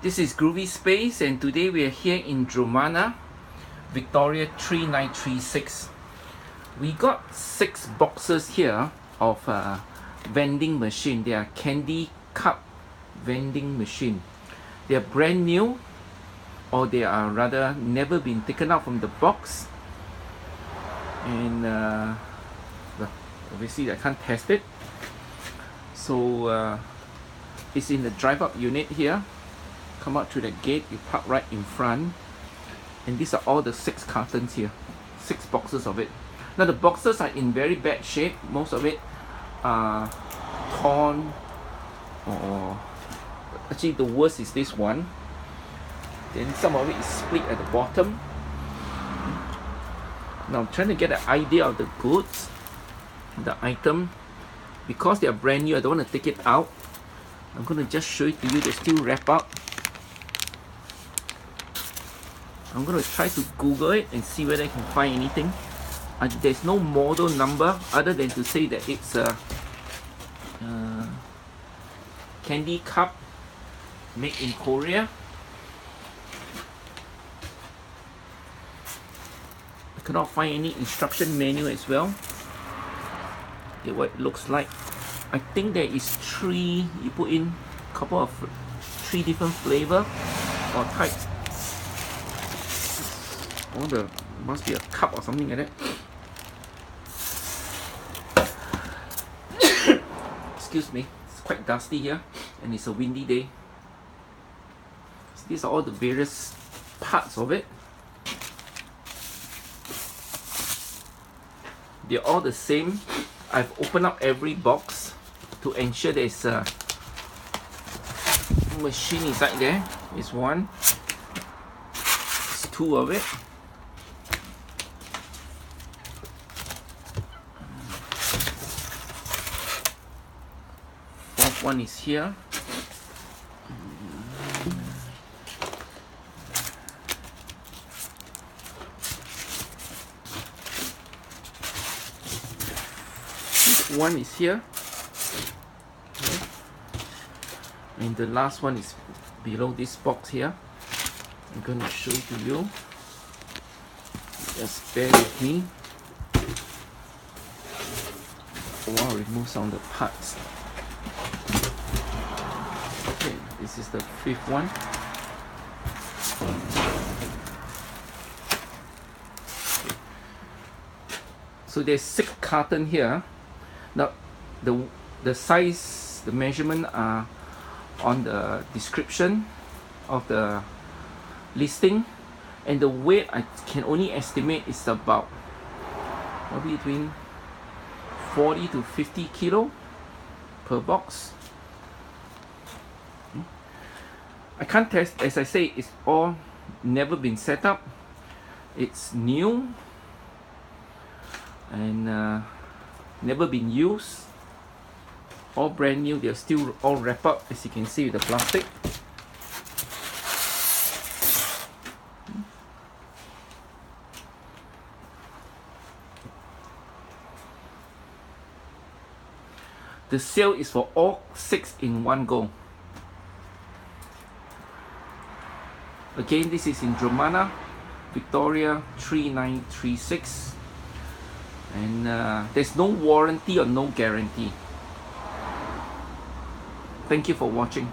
This is Groovy Space, and today we are here in Dromana, Victoria 3936. We got 6 boxes here of vending machine. They are candy cup vending machine. They are brand new, or they are rather never been taken out from the box. And well, obviously I can't test it. So it's in the drive-up unit here. Come out through the gate, you park right in front, and these are all the 6 cartons here, 6 boxes of it. Now the boxes are in very bad shape. Most of it are torn, or actually the worst is this one. Then some of it is split at the bottom. Now I'm trying to get an idea of the goods, the item. Because they are brand new, I don't want to take it out. I'm going to just show it to you. They still wrap up. I'm going to try to Google it and see whether I can find anything. There's no model number other than to say that it's a candy cup made in Korea. I cannot find any instruction manual as well. Okay, what it looks like. I think there is 3, you put in a couple of 3 different flavor or types. Oh, there must be a cup or something like that. Excuse me, it's quite dusty here and it's a windy day. So these are all the various parts of it. They're all the same. I've opened up every box to ensure there's a machine inside there. There's 1. There's 2 of it. Fourth one is here. This one is here. Okay. And the last one is below this box here. I'm going to show it to you. Just bear with me. I'll remove some of the parts. Okay, this is the 5th one. Okay. So there's 6 cartons here. Now the size, the measurement are on the description of the listing, and the weight I can only estimate is about maybe between 40 to 50 kilo per box. I can't test, as I say, it's all never been set up. It's new and never been used. All brand new. They're still all wrapped up, as you can see, with the plastic. The sale is for all 6 in one go. Again, this is in Dromana, Victoria 3936. And there's no warranty or no guarantee. Thank you for watching.